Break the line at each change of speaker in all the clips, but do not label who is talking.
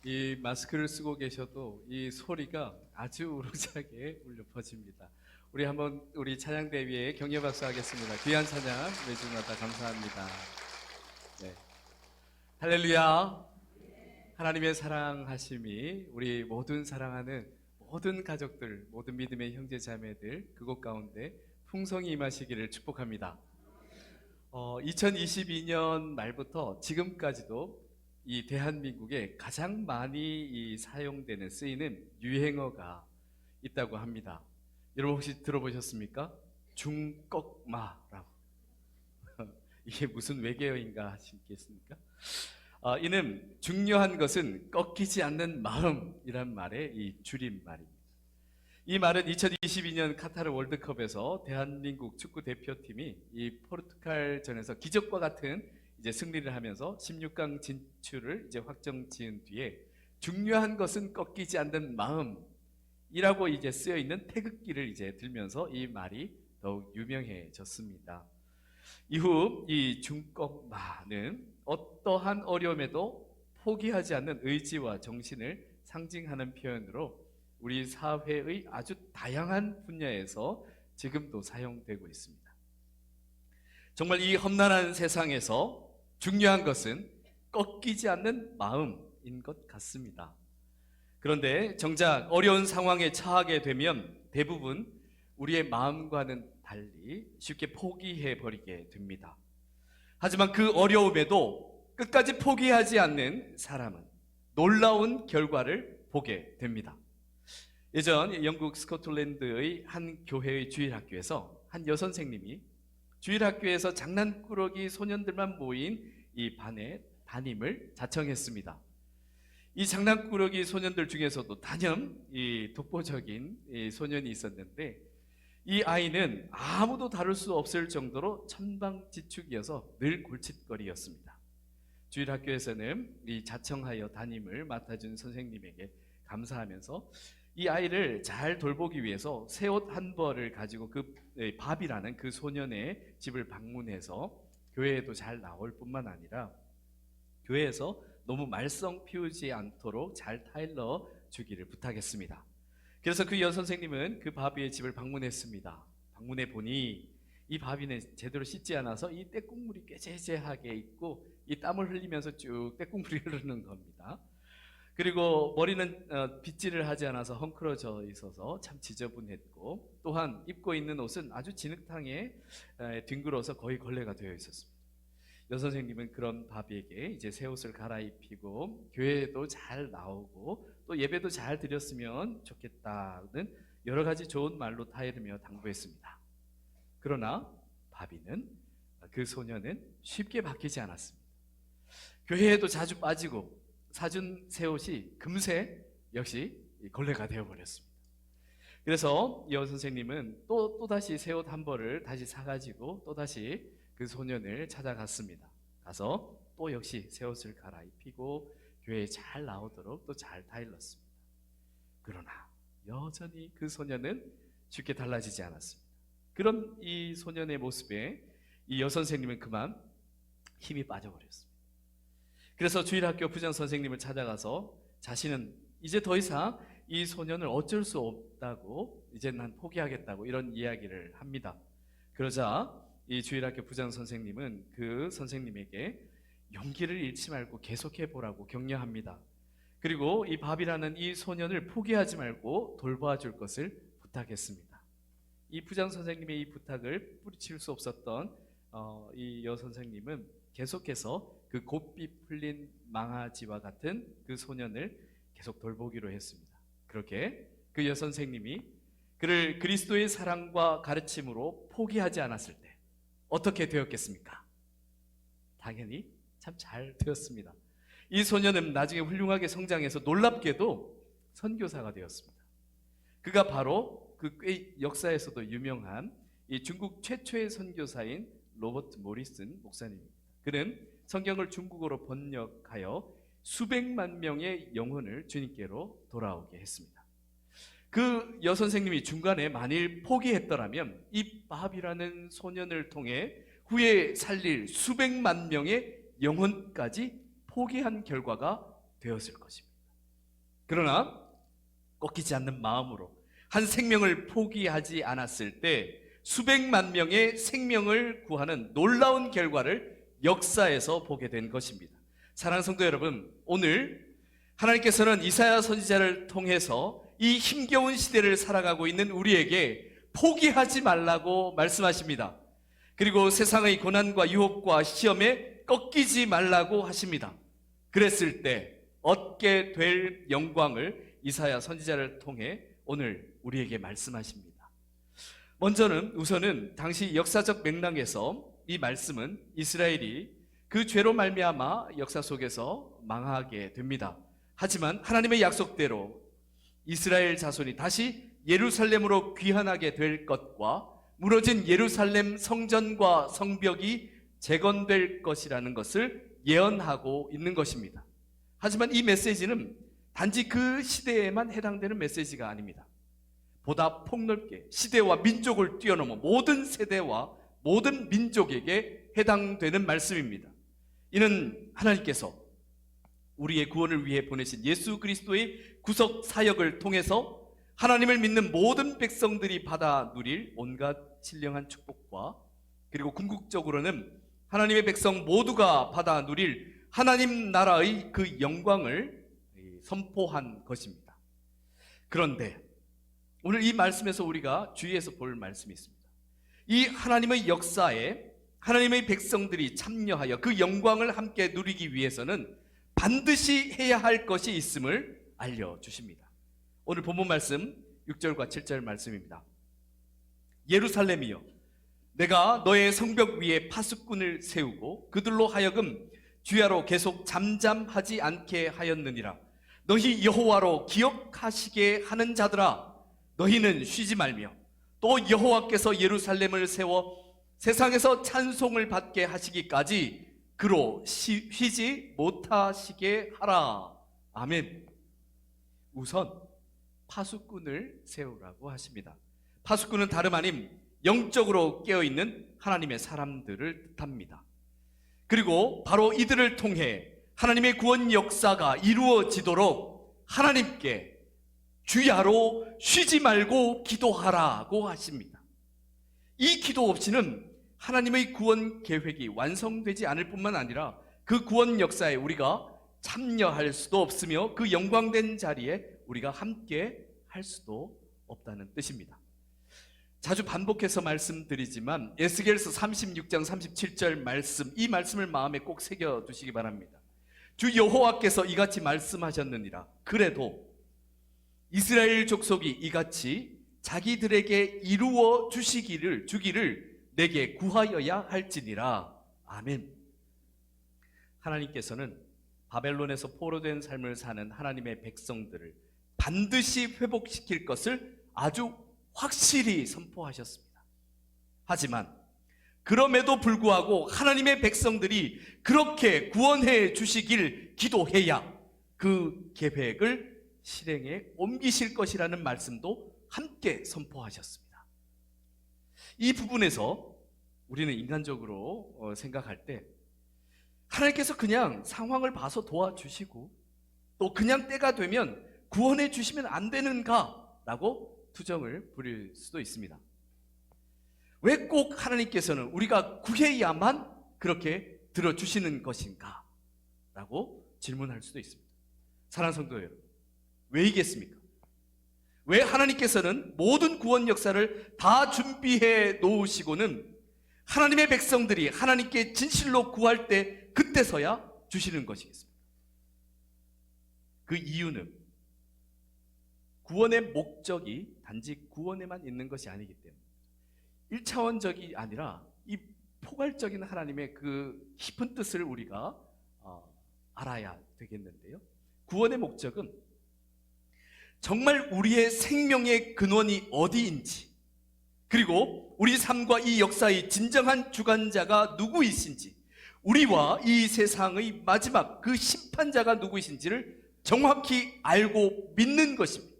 이 마스크를 쓰고 계셔도 이 소리가 아주 우렁차게 울려 퍼집니다. 우리 한번 우리 찬양대 위에 격려 박수 하겠습니다. 귀한 찬양 매주마다 감사합니다. 네. 할렐루야. 하나님의 사랑하심이 우리 모든 사랑하는 모든 가족들, 모든 믿음의 형제 자매들 그곳 가운데 풍성히 임하시기를 축복합니다. 2022년 말부터 지금까지도 이 대한민국에 가장 많이 사용되는 쓰이는 유행어가 있다고 합니다. 여러분 혹시 들어보셨습니까? 중꺾마라고. 이게 무슨 외계어인가 하시겠습니까? 이는 중요한 것은 꺾이지 않는 마음이란 말의 이 줄임말입니다. 이 말은 2022년 카타르 월드컵에서 대한민국 축구 대표팀이 이 포르투갈전에서 기적과 같은 이제 승리를 하면서 16강 진출을 이제 확정 지은 뒤에 중요한 것은 꺾이지 않는 마음이라고 이제 쓰여 있는 태극기를 이제 들면서 이 말이 더욱 유명해졌습니다. 이후 이 중꺾마는 어떠한 어려움에도 포기하지 않는 의지와 정신을 상징하는 표현으로 우리 사회의 아주 다양한 분야에서 지금도 사용되고 있습니다. 정말 이 험난한 세상에서 중요한 것은 꺾이지 않는 마음인 것 같습니다. 그런데 정작 어려운 상황에 처하게 되면 대부분 우리의 마음과는 달리 쉽게 포기해버리게 됩니다. 하지만 그 어려움에도 끝까지 포기하지 않는 사람은 놀라운 결과를 보게 됩니다. 예전 영국 스코틀랜드의 한 교회의 주일학교에서 한 여선생님이 주일학교에서 장난꾸러기 소년들만 모인 이 반의 담임을 자청했습니다. 이 장난꾸러기 소년들 중에서도 단연 이 독보적인 이 소년이 있었는데 이 아이는 아무도 다룰 수 없을 정도로 천방지축이어서 늘 골칫거리였습니다. 주일학교에서는 이 자청하여 담임을 맡아준 선생님에게 감사하면서 이 아이를 잘 돌보기 위해서 새 옷 한 벌을 가지고 그 밥이라는 그 소년의 집을 방문해서 교회에도 잘 나올 뿐만 아니라 교회에서 너무 말썽 피우지 않도록 잘 타일러 주기를 부탁했습니다. 그래서 그 여선생님은 그 바비의 집을 방문했습니다. 방문해 보니 이 바비는 제대로 씻지 않아서 이 떼국물이 꾀재재하게 있고 이 땀을 흘리면서 쭉 떼국물이 흐르는 겁니다. 그리고 머리는 빗질을 하지 않아서 헝클어져 있어서 참 지저분했고 또한 입고 있는 옷은 아주 진흙탕에 뒹굴어서 거의 걸레가 되어 있었습니다. 여선생님은 그런 바비에게 이제 새 옷을 갈아입히고 교회에도 잘 나오고 또 예배도 잘 드렸으면 좋겠다는 여러 가지 좋은 말로 타이르며 당부했습니다. 그러나 바비는 그 소년은 쉽게 바뀌지 않았습니다. 교회에도 자주 빠지고 사준 새 옷이 금세 역시 걸레가 되어버렸습니다. 그래서 여선생님은 또다시 새 옷 한 벌을 다시 사가지고 또다시 그 소년을 찾아갔습니다. 가서 또 역시 새 옷을 갈아입히고 교회에 잘 나오도록 또 잘 타일렀습니다. 그러나 여전히 그 소년은 쉽게 달라지지 않았습니다. 그런 이 소년의 모습에 이 여선생님은 그만 힘이 빠져버렸습니다. 그래서 주일학교 부장선생님을 찾아가서 자신은 이제 더 이상 이 소년을 어쩔 수 없다고 이제 난 포기하겠다고 이런 이야기를 합니다. 그러자 이 주일학교 부장선생님은 그 선생님에게 용기를 잃지 말고 계속해 보라고 격려합니다. 그리고 이 밥이라는 이 소년을 포기하지 말고 돌봐줄 것을 부탁했습니다. 이 부장선생님의 이 부탁을 뿌리칠 수 없었던 이 여선생님은 계속해서 그 곱비 풀린 망아지와 같은 그 소년을 계속 돌보기로 했습니다. 그렇게 그 여선생님이 그를 그리스도의 사랑과 가르침으로 포기하지 않았을 때 어떻게 되었겠습니까? 당연히 참 잘 되었습니다. 이 소년은 나중에 훌륭하게 성장해서 놀랍게도 선교사가 되었습니다. 그가 바로 그 꽤 역사에서도 유명한 이 중국 최초의 선교사인 로버트 모리슨 목사님입니다. 그는 성경을 중국어로 번역하여 수백만 명의 영혼을 주님께로 돌아오게 했습니다. 그 여선생님이 중간에 만일 포기했더라면 이 밥이라는 소년을 통해 후에 살릴 수백만 명의 영혼까지 포기한 결과가 되었을 것입니다. 그러나 꺾이지 않는 마음으로 한 생명을 포기하지 않았을 때 수백만 명의 생명을 구하는 놀라운 결과를 역사에서 보게 된 것입니다. 사랑하는 성도 여러분, 오늘 하나님께서는 이사야 선지자를 통해서 이 힘겨운 시대를 살아가고 있는 우리에게 포기하지 말라고 말씀하십니다. 그리고 세상의 고난과 유혹과 시험에 꺾이지 말라고 하십니다. 그랬을 때 얻게 될 영광을 이사야 선지자를 통해 오늘 우리에게 말씀하십니다. 우선은 당시 역사적 맥락에서 이 말씀은 이스라엘이 그 죄로 말미암아 역사 속에서 망하게 됩니다. 하지만 하나님의 약속대로 이스라엘 자손이 다시 예루살렘으로 귀환하게 될 것과 무너진 예루살렘 성전과 성벽이 재건될 것이라는 것을 예언하고 있는 것입니다. 하지만 이 메시지는 단지 그 시대에만 해당되는 메시지가 아닙니다. 보다 폭넓게 시대와 민족을 뛰어넘어 모든 세대와 모든 민족에게 해당되는 말씀입니다. 이는 하나님께서 우리의 구원을 위해 보내신 예수 그리스도의 구속 사역을 통해서 하나님을 믿는 모든 백성들이 받아 누릴 온갖 신령한 축복과 그리고 궁극적으로는 하나님의 백성 모두가 받아 누릴 하나님 나라의 그 영광을 선포한 것입니다. 그런데 오늘 이 말씀에서 우리가 주의해서 볼 말씀이 있습니다. 이 하나님의 역사에 하나님의 백성들이 참여하여 그 영광을 함께 누리기 위해서는 반드시 해야 할 것이 있음을 알려주십니다. 오늘 본문 말씀 6절과 7절 말씀입니다. 예루살렘이여, 내가 너의 성벽 위에 파수꾼을 세우고 그들로 하여금 주야로 계속 잠잠하지 않게 하였느니라. 너희 여호와로 기억하시게 하는 자들아, 너희는 쉬지 말며 또 여호와께서 예루살렘을 세워 세상에서 찬송을 받게 하시기까지 그로 쉬지 못하시게 하라. 아멘. 우선 파수꾼을 세우라고 하십니다. 파수꾼은 다름 아닌 영적으로 깨어있는 하나님의 사람들을 뜻합니다. 그리고 바로 이들을 통해 하나님의 구원 역사가 이루어지도록 하나님께 주야로 쉬지 말고 기도하라고 하십니다. 이 기도 없이는 하나님의 구원 계획이 완성되지 않을 뿐만 아니라 그 구원 역사에 우리가 참여할 수도 없으며 그 영광된 자리에 우리가 함께 할 수도 없다는 뜻입니다. 자주 반복해서 말씀드리지만 에스겔서 36장 37절 말씀, 이 말씀을 마음에 꼭 새겨두시기 바랍니다. 주 여호와께서 이같이 말씀하셨느니라. 그래도 이스라엘 족속이 이같이 자기들에게 이루어 주기를 내게 구하여야 할지니라. 아멘. 하나님께서는 바벨론에서 포로된 삶을 사는 하나님의 백성들을 반드시 회복시킬 것을 아주 확실히 선포하셨습니다. 하지만 그럼에도 불구하고 하나님의 백성들이 그렇게 구원해 주시길 기도해야 그 계획을 실행에 옮기실 것이라는 말씀도 함께 선포하셨습니다. 이 부분에서 우리는 인간적으로 생각할 때 하나님께서 그냥 상황을 봐서 도와주시고 또 그냥 때가 되면 구원해 주시면 안 되는가? 라고 투정을 부릴 수도 있습니다. 왜 꼭 하나님께서는 우리가 구해야만 그렇게 들어주시는 것인가? 라고 질문할 수도 있습니다. 사랑하는 성도 여러분, 왜이겠습니까? 왜 하나님께서는 모든 구원 역사를 다 준비해 놓으시고는 하나님의 백성들이 하나님께 진실로 구할 때 그때서야 주시는 것이겠습니까? 그 이유는 구원의 목적이 단지 구원에만 있는 것이 아니기 때문에 1차원적이 아니라 이 포괄적인 하나님의 그 깊은 뜻을 우리가 알아야 되겠는데요. 구원의 목적은 정말 우리의 생명의 근원이 어디인지, 그리고 우리 삶과 이 역사의 진정한 주관자가 누구이신지, 우리와 이 세상의 마지막 그 심판자가 누구이신지를 정확히 알고 믿는 것입니다.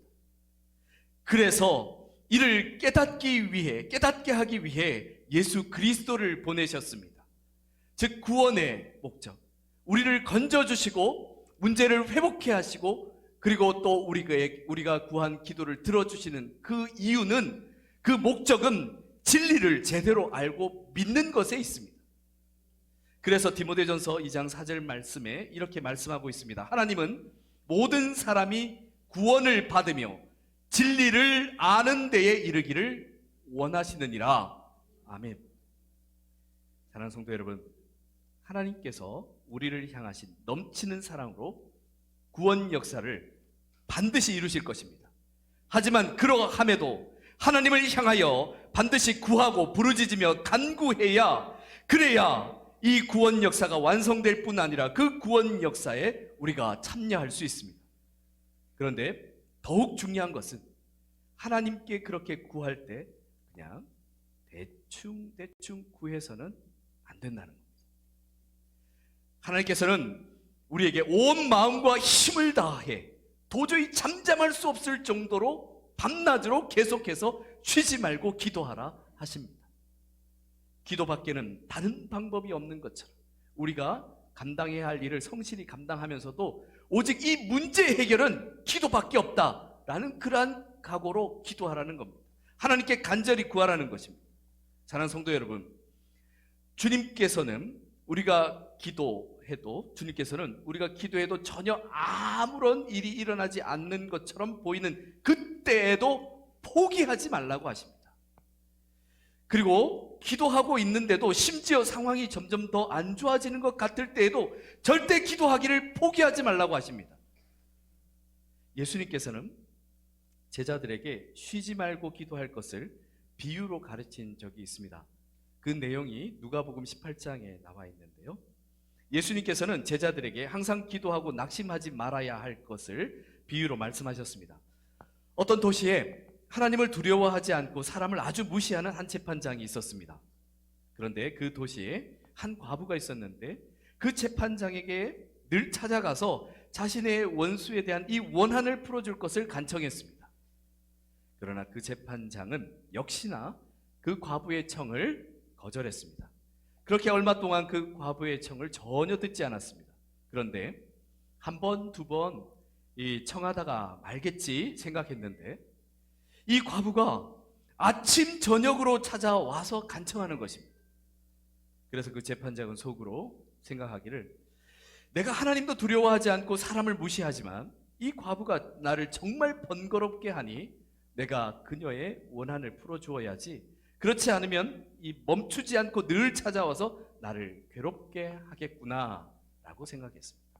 그래서 이를 깨닫게 하기 위해 예수 그리스도를 보내셨습니다. 즉 구원의 목적, 우리를 건져주시고 문제를 회복해 하시고 그리고 또 우리가 구한 기도를 들어주시는 그 이유는, 그 목적은 진리를 제대로 알고 믿는 것에 있습니다. 그래서 디모데전서 2장 4절 말씀에 이렇게 말씀하고 있습니다. 하나님은 모든 사람이 구원을 받으며 진리를 아는 데에 이르기를 원하시느니라. 아멘. 사랑하는 성도 여러분, 하나님께서 우리를 향하신 넘치는 사랑으로 구원 역사를 반드시 이루실 것입니다. 하지만 그러함에도 하나님을 향하여 반드시 구하고 부르짖으며 간구해야, 그래야 이 구원 역사가 완성될 뿐 아니라 그 구원 역사에 우리가 참여할 수 있습니다. 그런데 더욱 중요한 것은 하나님께 그렇게 구할 때 그냥 대충 구해서는 안 된다는 겁니다. 하나님께서는 우리에게 온 마음과 힘을 다해 도저히 잠잠할 수 없을 정도로 밤낮으로 계속해서 쉬지 말고 기도하라 하십니다. 기도밖에는 다른 방법이 없는 것처럼 우리가 감당해야 할 일을 성실히 감당하면서도 오직 이 문제 해결은 기도밖에 없다라는 그러한 각오로 기도하라는 겁니다. 하나님께 간절히 구하라는 것입니다. 사랑하는 성도 여러분, 주님께서는 우리가 기도해도 전혀 아무런 일이 일어나지 않는 것처럼 보이는 그때에도 포기하지 말라고 하십니다. 그리고 기도하고 있는데도 심지어 상황이 점점 더 안 좋아지는 것 같을 때에도 절대 기도하기를 포기하지 말라고 하십니다. 예수님께서는 제자들에게 쉬지 말고 기도할 것을 비유로 가르친 적이 있습니다. 그 내용이 누가복음 18장에 나와 있는데요. 예수님께서는 제자들에게 항상 기도하고 낙심하지 말아야 할 것을 비유로 말씀하셨습니다. 어떤 도시에 하나님을 두려워하지 않고 사람을 아주 무시하는 한 재판장이 있었습니다. 그런데 그 도시에 한 과부가 있었는데 그 재판장에게 늘 찾아가서 자신의 원수에 대한 이 원한을 풀어줄 것을 간청했습니다. 그러나 그 재판장은 역시나 그 과부의 청을 거절했습니다. 그렇게 얼마 동안 그 과부의 청을 전혀 듣지 않았습니다. 그런데 한 번, 두 번 청하다가 말겠지 생각했는데 이 과부가 아침 저녁으로 찾아와서 간청하는 것입니다. 그래서 그 재판장은 속으로 생각하기를, 내가 하나님도 두려워하지 않고 사람을 무시하지만 이 과부가 나를 정말 번거롭게 하니 내가 그녀의 원한을 풀어주어야지, 그렇지 않으면 이 멈추지 않고 늘 찾아와서 나를 괴롭게 하겠구나 라고 생각했습니다.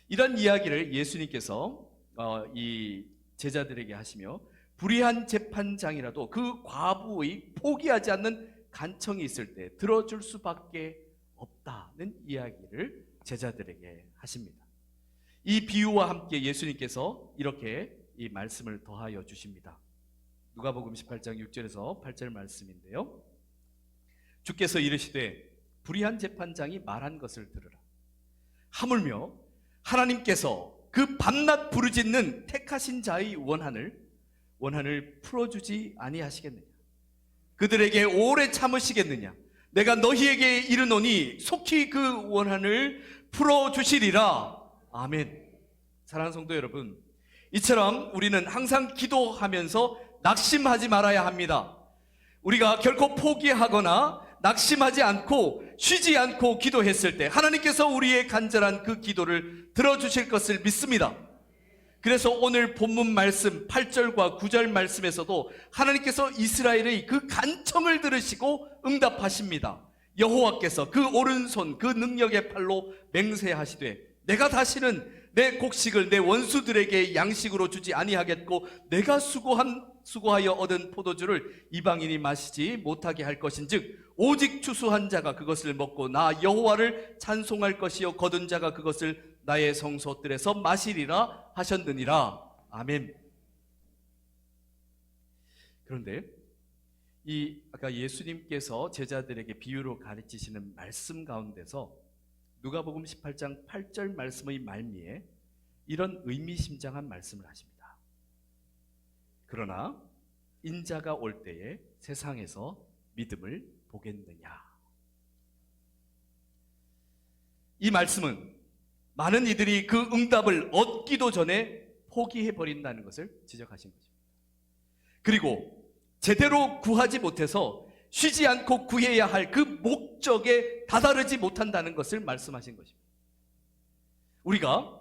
이런 이야기를 예수님께서 이 제자들에게 하시며, 불의한 재판장이라도 그 과부의 포기하지 않는 간청이 있을 때 들어줄 수밖에 없다는 이야기를 제자들에게 하십니다. 이 비유와 함께 예수님께서 이렇게 이 말씀을 더하여 주십니다. 누가복음 18장 6절에서 8절 말씀인데요. 주께서 이르시되 불의한 재판장이 말한 것을 들으라. 하물며 하나님께서 그 밤낮 부르짖는 택하신 자의 원한을 풀어주지 아니하시겠느냐? 그들에게 오래 참으시겠느냐? 내가 너희에게 이르노니 속히 그 원한을 풀어주시리라. 아멘. 사랑하는 성도 여러분, 이처럼 우리는 항상 기도하면서 낙심하지 말아야 합니다. 우리가 결코 포기하거나 낙심하지 않고 쉬지 않고 기도했을 때 하나님께서 우리의 간절한 그 기도를 들어주실 것을 믿습니다. 그래서 오늘 본문 말씀 8절과 9절 말씀에서도 하나님께서 이스라엘의 그 간청을 들으시고 응답하십니다. 여호와께서 그 오른손 그 능력의 팔로 맹세하시되 내가 다시는 내 곡식을 내 원수들에게 양식으로 주지 아니하겠고 내가 수고하여 얻은 포도주를 이방인이 마시지 못하게 할 것인즉 오직 추수한 자가 그것을 먹고 나 여호와를 찬송할 것이요 거둔 자가 그것을 나의 성소들에서 마시리라 하셨느니라. 아멘. 그런데 아까 예수님께서 제자들에게 비유로 가르치시는 말씀 가운데서 누가복음 18장 8절 말씀의 말미에 이런 의미심장한 말씀을 하십니다. 그러나 인자가 올 때에 세상에서 믿음을 보겠느냐. 이 말씀은 많은 이들이 그 응답을 얻기도 전에 포기해 버린다는 것을 지적하신 거죠. 그리고 제대로 구하지 못해서 쉬지 않고 구해야 할 그 목적에 다다르지 못한다는 것을 말씀하신 것입니다. 우리가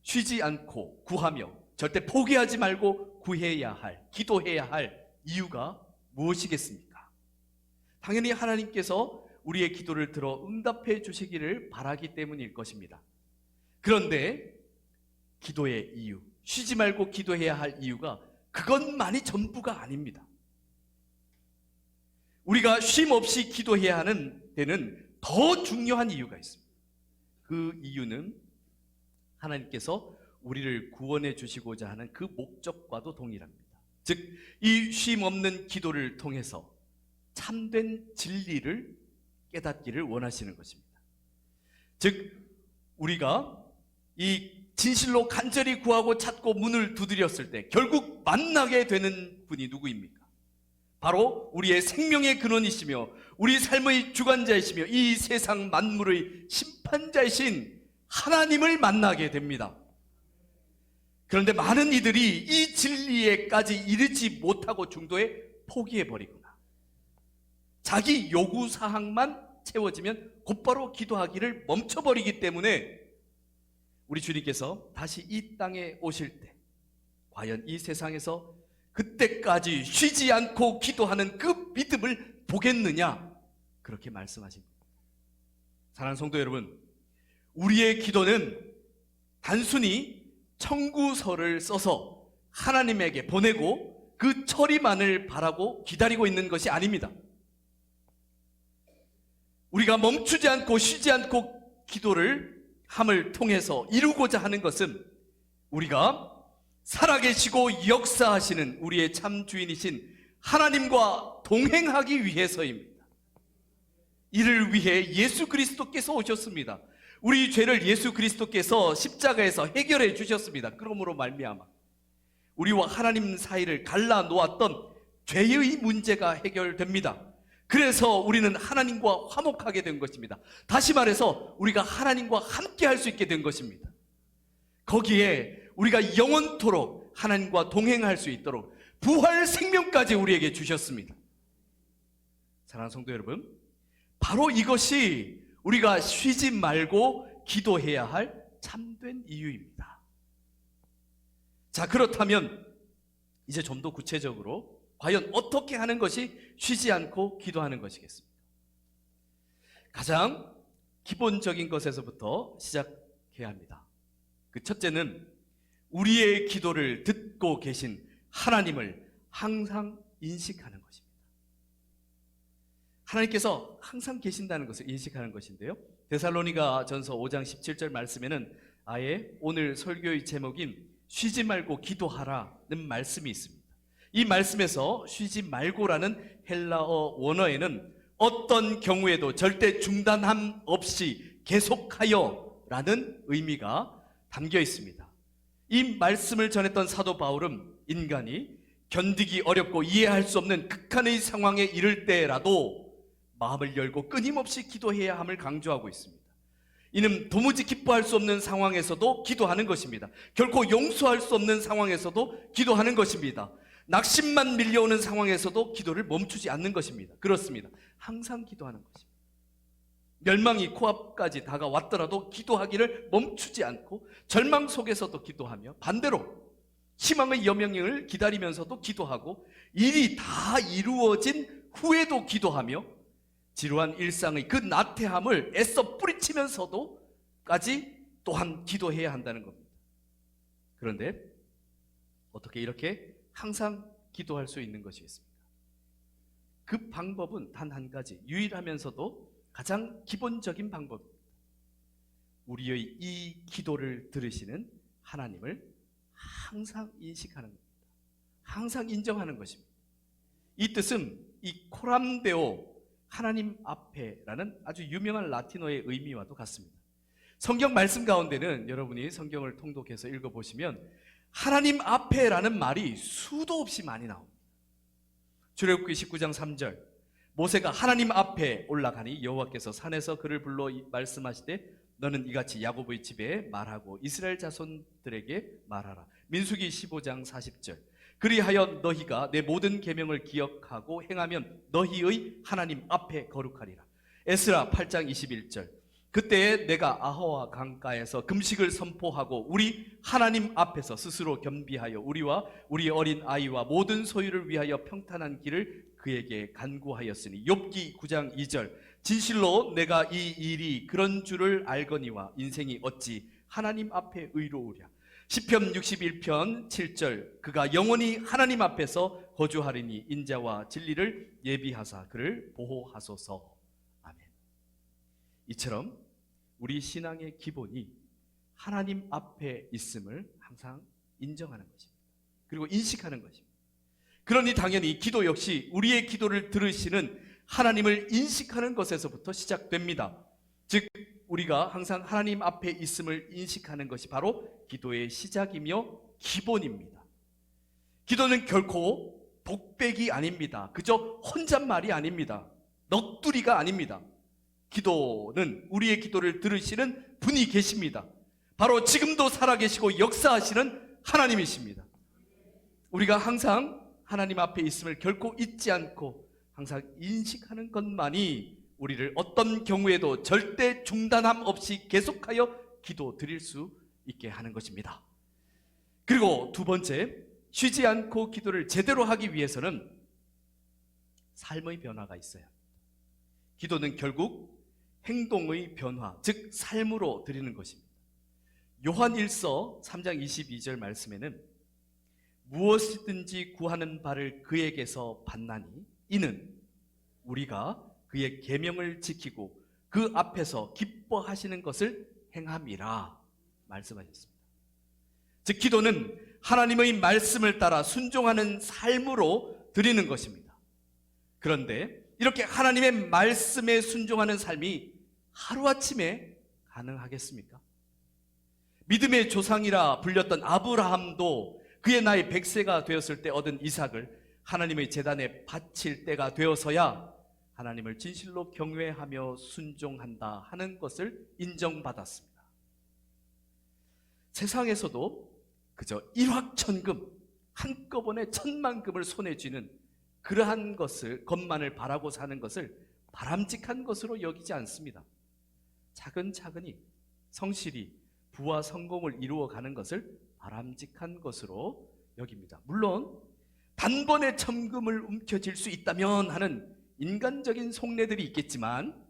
쉬지 않고 구하며 절대 포기하지 말고 구해야 할, 기도해야 할 이유가 무엇이겠습니까? 당연히 하나님께서 우리의 기도를 들어 응답해 주시기를 바라기 때문일 것입니다. 그런데 기도의 이유, 쉬지 말고 기도해야 할 이유가 그것만이 전부가 아닙니다. 우리가 쉼 없이 기도해야 하는 데는 더 중요한 이유가 있습니다. 그 이유는 하나님께서 우리를 구원해 주시고자 하는 그 목적과도 동일합니다. 즉, 이 쉼 없는 기도를 통해서 참된 진리를 깨닫기를 원하시는 것입니다. 즉, 우리가 이 진실로 간절히 구하고 찾고 문을 두드렸을 때 결국 만나게 되는 분이 누구입니까? 바로 우리의 생명의 근원이시며 우리 삶의 주관자이시며 이 세상 만물의 심판자이신 하나님을 만나게 됩니다. 그런데 많은 이들이 이 진리에까지 이르지 못하고 중도에 포기해버리거나 자기 요구사항만 채워지면 곧바로 기도하기를 멈춰버리기 때문에 우리 주님께서 다시 이 땅에 오실 때 과연 이 세상에서 그때까지 쉬지 않고 기도하는 그 믿음을 보겠느냐, 그렇게 말씀하신 겁니다. 사랑하는 성도 여러분, 우리의 기도는 단순히 청구서를 써서 하나님에게 보내고 그 처리만을 바라고 기다리고 있는 것이 아닙니다. 우리가 멈추지 않고 쉬지 않고 기도를 함을 통해서 이루고자 하는 것은 우리가 살아계시고 역사하시는 우리의 참 주인이신 하나님과 동행하기 위해서입니다. 이를 위해 예수 그리스도께서 오셨습니다. 우리 죄를 예수 그리스도께서 십자가에서 해결해 주셨습니다. 그러므로 말미암아 우리와 하나님 사이를 갈라놓았던 죄의 문제가 해결됩니다. 그래서 우리는 하나님과 화목하게 된 것입니다. 다시 말해서 우리가 하나님과 함께 할 수 있게 된 것입니다. 거기에 우리가 영원토록 하나님과 동행할 수 있도록 부활 생명까지 우리에게 주셨습니다. 사랑하는 성도 여러분, 바로 이것이 우리가 쉬지 말고 기도해야 할 참된 이유입니다. 자, 그렇다면 이제 좀 더 구체적으로 과연 어떻게 하는 것이 쉬지 않고 기도하는 것이겠습니까? 가장 기본적인 것에서부터 시작해야 합니다. 그 첫째는 우리의 기도를 듣고 계신 하나님을 항상 인식하는 것입니다. 하나님께서 항상 계신다는 것을 인식하는 것인데요, 데살로니가 전서 5장 17절 말씀에는 아예 오늘 설교의 제목인 쉬지 말고 기도하라는 말씀이 있습니다. 이 말씀에서 쉬지 말고라는 헬라어 원어에는 어떤 경우에도 절대 중단함 없이 계속하여 라는 의미가 담겨 있습니다. 이 말씀을 전했던 사도 바울은 인간이 견디기 어렵고 이해할 수 없는 극한의 상황에 이를 때라도 마음을 열고 끊임없이 기도해야 함을 강조하고 있습니다. 이는 도무지 기뻐할 수 없는 상황에서도 기도하는 것입니다. 결코 용서할 수 없는 상황에서도 기도하는 것입니다. 낙심만 밀려오는 상황에서도 기도를 멈추지 않는 것입니다. 그렇습니다. 항상 기도하는 것입니다. 멸망이 코앞까지 다가왔더라도 기도하기를 멈추지 않고 절망 속에서도 기도하며 반대로 희망의 여명을 기다리면서도 기도하고 일이 다 이루어진 후에도 기도하며 지루한 일상의 그 나태함을 애써 뿌리치면서도까지 또한 기도해야 한다는 겁니다. 그런데 어떻게 이렇게 항상 기도할 수 있는 것이겠습니까? 그 방법은 단 한 가지, 유일하면서도 가장 기본적인 방법입니다. 우리의 이 기도를 들으시는 하나님을 항상 인식하는 겁니다. 항상 인정하는 것입니다. 이 뜻은 이 코람데오, 하나님 앞에라는 아주 유명한 라틴어의 의미와도 같습니다. 성경 말씀 가운데는 여러분이 성경을 통독해서 읽어보시면 하나님 앞에라는 말이 수도 없이 많이 나옵니다. 출애굽기 19장 3절, 모세가 하나님 앞에 올라가니 여호와께서 산에서 그를 불러 말씀하시되 너는 이같이 야곱의 집에 말하고 이스라엘 자손들에게 말하라. 민수기 15장 40절. 그리하여 너희가 내 모든 계명을 기억하고 행하면 너희의 하나님 앞에 거룩하리라. 에스라 8장 21절. 그때 내가 아하와 강가에서 금식을 선포하고 우리 하나님 앞에서 스스로 겸비하여 우리와 우리 어린 아이와 모든 소유를 위하여 평탄한 길을 그에게 간구하였으니. 욥기 9장 2절. 진실로 내가 이 일이 그런 줄을 알거니와 인생이 어찌 하나님 앞에 의로우랴. 시편 61편 7절. 그가 영원히 하나님 앞에서 거주하리니 인자와 진리를 예비하사 그를 보호하소서. 아멘. 이처럼 우리 신앙의 기본이 하나님 앞에 있음을 항상 인정하는 것입니다. 그리고 인식하는 것입니다. 그러니 당연히 기도 역시 우리의 기도를 들으시는 하나님을 인식하는 것에서부터 시작됩니다. 즉 우리가 항상 하나님 앞에 있음을 인식하는 것이 바로 기도의 시작이며 기본입니다. 기도는 결코 독백이 아닙니다. 그저 혼잣말이 아닙니다. 넋두리가 아닙니다. 기도는 우리의 기도를 들으시는 분이 계십니다. 바로 지금도 살아계시고 역사하시는 하나님이십니다. 우리가 항상 하나님 앞에 있음을 결코 잊지 않고 항상 인식하는 것만이 우리를 어떤 경우에도 절대 중단함 없이 계속하여 기도 드릴 수 있게 하는 것입니다. 그리고 두 번째, 쉬지 않고 기도를 제대로 하기 위해서는 삶의 변화가 있어야 합니다. 기도는 결국 행동의 변화, 즉 삶으로 드리는 것입니다. 요한 1서 3장 22절 말씀에는 무엇이든지 구하는 바를 그에게서 받나니 이는 우리가 그의 계명을 지키고 그 앞에서 기뻐하시는 것을 행함이라 말씀하셨습니다. 즉 기도는 하나님의 말씀을 따라 순종하는 삶으로 드리는 것입니다. 그런데 이렇게 하나님의 말씀에 순종하는 삶이 하루아침에 가능하겠습니까? 믿음의 조상이라 불렸던 아브라함도 그의 나이 100세가 되었을 때 얻은 이삭을 하나님의 제단에 바칠 때가 되어서야 하나님을 진실로 경외하며 순종한다 하는 것을 인정받았습니다. 세상에서도 그저 일확천금, 한꺼번에 10,000,000금을 손에 쥐는 그러한 것만을 바라고 사는 것을 바람직한 것으로 여기지 않습니다. 차근차근히 성실히 부와 성공을 이루어가는 것을 바람직한 것으로 여깁니다. 물론 단번에 천금을 움켜쥘 수 있다면 하는 인간적인 속내들이 있겠지만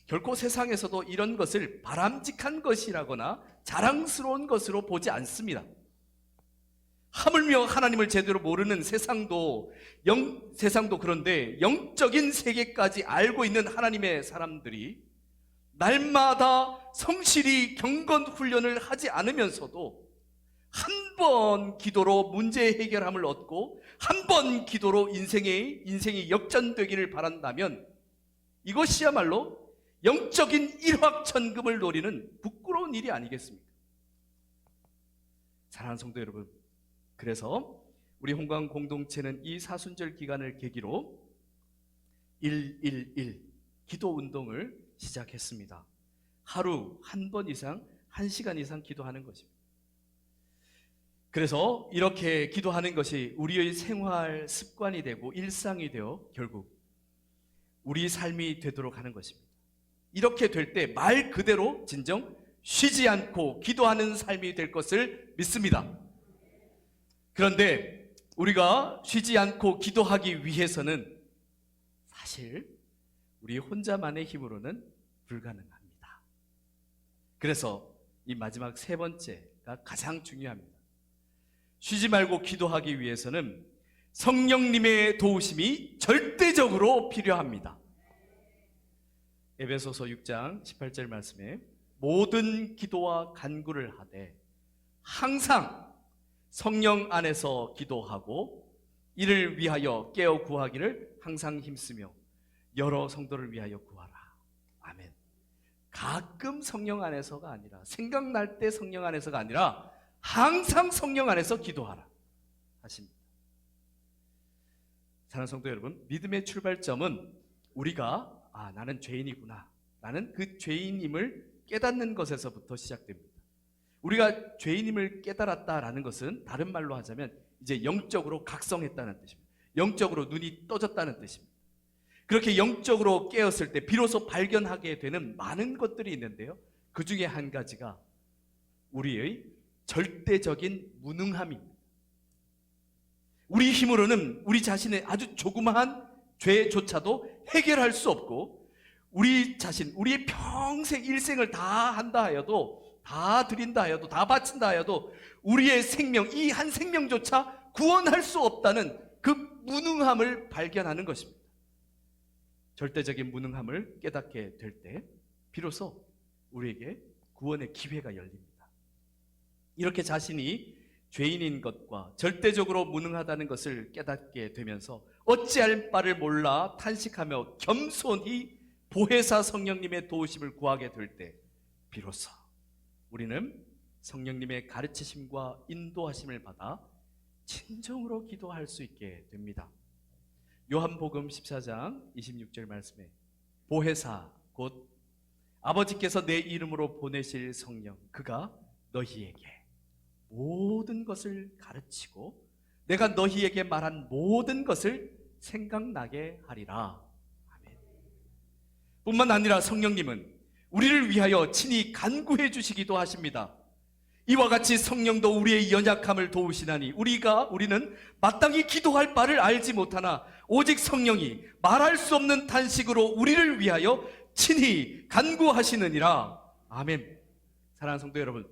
결코 세상에서도 이런 것을 바람직한 것이라거나 자랑스러운 것으로 보지 않습니다. 하물며 하나님을 제대로 모르는 세상도 그런데 영적인 세계까지 알고 있는 하나님의 사람들이 날마다 성실히 경건 훈련을 하지 않으면서도 한 번 기도로 문제 해결함을 얻고 한 번 기도로 인생이 역전되기를 바란다면 이것이야말로 영적인 일확천금을 노리는 부끄러운 일이 아니겠습니까? 사랑하는 성도 여러분, 그래서 우리 홍광 공동체는 이 사순절 기간을 계기로 111 기도 운동을 시작했습니다. 하루 한 번 이상, 1시간 이상 기도하는 것입니다. 그래서 이렇게 기도하는 것이 우리의 생활 습관이 되고 일상이 되어 결국 우리 삶이 되도록 하는 것입니다. 이렇게 될 때 말 그대로 진정 쉬지 않고 기도하는 삶이 될 것을 믿습니다. 그런데 우리가 쉬지 않고 기도하기 위해서는 사실 우리 혼자만의 힘으로는 불가능합니다. 그래서 이 마지막 세 번째가 가장 중요합니다. 쉬지 말고 기도하기 위해서는 성령님의 도우심이 절대적으로 필요합니다. 에베소서 6장 18절 말씀에 모든 기도와 간구를 하되 항상 성령 안에서 기도하고 이를 위하여 깨어 구하기를 항상 힘쓰며 여러 성도를 위하여 구하라. 아멘. 가끔 성령 안에서가 아니라, 생각날 때 성령 안에서가 아니라 항상 성령 안에서 기도하라 하십니다. 사랑하는 성도 여러분, 믿음의 출발점은 우리가 나는 죄인이구나, 나는 그 죄인임을 깨닫는 것에서부터 시작됩니다. 우리가 죄인임을 깨달았다라는 것은 다른 말로 하자면 이제 영적으로 각성했다는 뜻입니다. 영적으로 눈이 떠졌다는 뜻입니다. 그렇게 영적으로 깨었을 때 비로소 발견하게 되는 많은 것들이 있는데요, 그 중에 한 가지가 우리의 절대적인 무능함입니다. 우리 힘으로는 우리 자신의 아주 조그마한 죄조차도 해결할 수 없고, 우리 자신, 우리의 평생 일생을 다 한다 하여도, 다 드린다 하여도, 다 바친다 하여도 우리의 생명, 이 한 생명조차 구원할 수 없다는 그 무능함을 발견하는 것입니다. 절대적인 무능함을 깨닫게 될 때 비로소 우리에게 구원의 기회가 열립니다. 이렇게 자신이 죄인인 것과 절대적으로 무능하다는 것을 깨닫게 되면서 어찌할 바를 몰라 탄식하며 겸손히 보혜사 성령님의 도우심을 구하게 될 때 비로소 우리는 성령님의 가르치심과 인도하심을 받아 진정으로 기도할 수 있게 됩니다. 요한복음 14장 26절 말씀에 보혜사 곧 아버지께서 내 이름으로 보내실 성령, 그가 너희에게 모든 것을 가르치고 내가 너희에게 말한 모든 것을 생각나게 하리라. 아멘. 뿐만 아니라 성령님은 우리를 위하여 친히 간구해 주시기도 하십니다. 이와 같이 성령도 우리의 연약함을 도우시나니 우리는 마땅히 기도할 바를 알지 못하나 오직 성령이 말할 수 없는 탄식으로 우리를 위하여 친히 간구하시느니라. 아멘. 사랑하는 성도 여러분,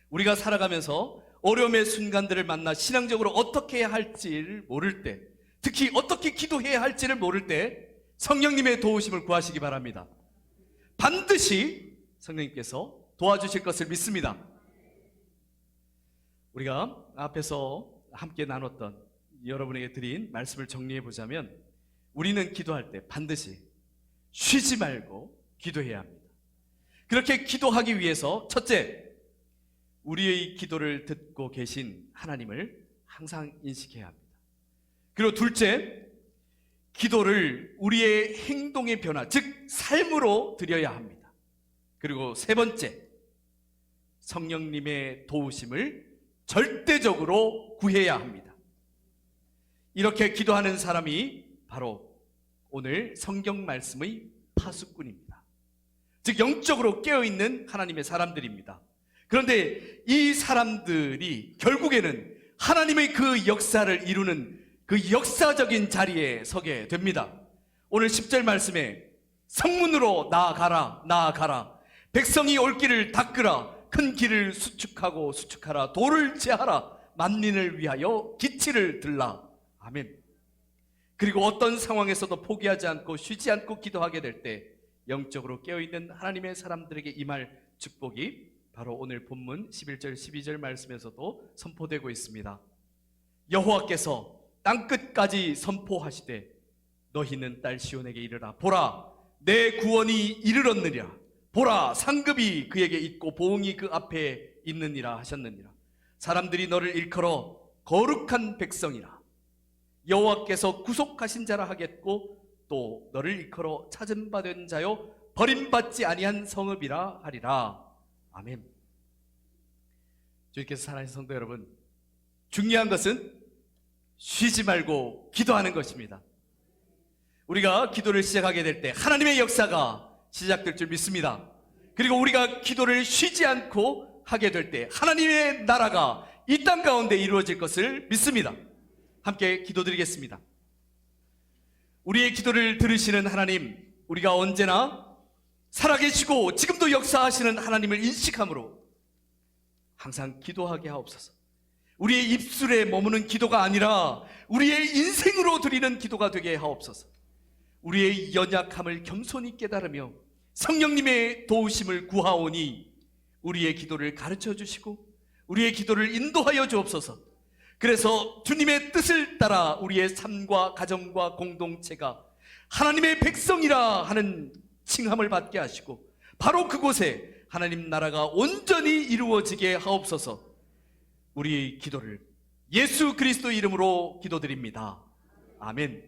우리가 살아가면서 어려움의 순간들을 만나 신앙적으로 어떻게 해야 할지를 모를 때, 특히 어떻게 기도해야 할지를 모를 때 성령님의 도우심을 구하시기 바랍니다. 반드시 성령님께서 도와주실 것을 믿습니다. 우리가 앞에서 함께 나눴던, 여러분에게 드린 말씀을 정리해 보자면, 우리는 기도할 때 반드시 쉬지 말고 기도해야 합니다. 그렇게 기도하기 위해서 첫째, 우리의 기도를 듣고 계신 하나님을 항상 인식해야 합니다. 그리고 둘째, 기도를 우리의 행동의 변화, 즉 삶으로 드려야 합니다. 그리고 세 번째, 성령님의 도우심을 절대적으로 구해야 합니다. 이렇게 기도하는 사람이 바로 오늘 성경 말씀의 파수꾼입니다. 즉 영적으로 깨어있는 하나님의 사람들입니다. 그런데 이 사람들이 결국에는 하나님의 그 역사를 이루는 그 역사적인 자리에 서게 됩니다. 오늘 10절 말씀에 성문으로 나아가라, 나아가라. 백성이 올 길을 닦으라. 큰 길을 수축하라. 돌을 제하라. 만민을 위하여 기치를 들라. 아멘. 그리고 어떤 상황에서도 포기하지 않고 쉬지 않고 기도하게 될 때 영적으로 깨어있는 하나님의 사람들에게 임할 축복이 바로 오늘 본문 11절 12절 말씀에서도 선포되고 있습니다. 여호와께서 땅끝까지 선포하시되 너희는 딸 시온에게 이르라. 보라, 내 구원이 이르렀느니라. 보라, 상급이 그에게 있고 보응이 그 앞에 있느니라 하셨느니라. 사람들이 너를 일컬어 거룩한 백성이라, 여호와께서 구속하신 자라 하겠고 또 너를 일컬어 찾은 바 된 자요 버림받지 아니한 성읍이라 하리라. 아멘. 주님께서 사랑하는 성도 여러분, 중요한 것은 쉬지 말고 기도하는 것입니다. 우리가 기도를 시작하게 될 때 하나님의 역사가 시작될 줄 믿습니다. 그리고 우리가 기도를 쉬지 않고 하게 될 때 하나님의 나라가 이 땅 가운데 이루어질 것을 믿습니다. 함께 기도드리겠습니다. 우리의 기도를 들으시는 하나님, 우리가 언제나 살아계시고 지금도 역사하시는 하나님을 인식함으로 항상 기도하게 하옵소서. 우리의 입술에 머무는 기도가 아니라 우리의 인생으로 드리는 기도가 되게 하옵소서. 우리의 연약함을 겸손히 깨달으며 성령님의 도우심을 구하오니 우리의 기도를 가르쳐 주시고 우리의 기도를 인도하여 주옵소서. 그래서 주님의 뜻을 따라 우리의 삶과 가정과 공동체가 하나님의 백성이라 하는 칭함을 받게 하시고 바로 그곳에 하나님 나라가 온전히 이루어지게 하옵소서. 우리의 기도를 예수 그리스도 이름으로 기도드립니다. 아멘.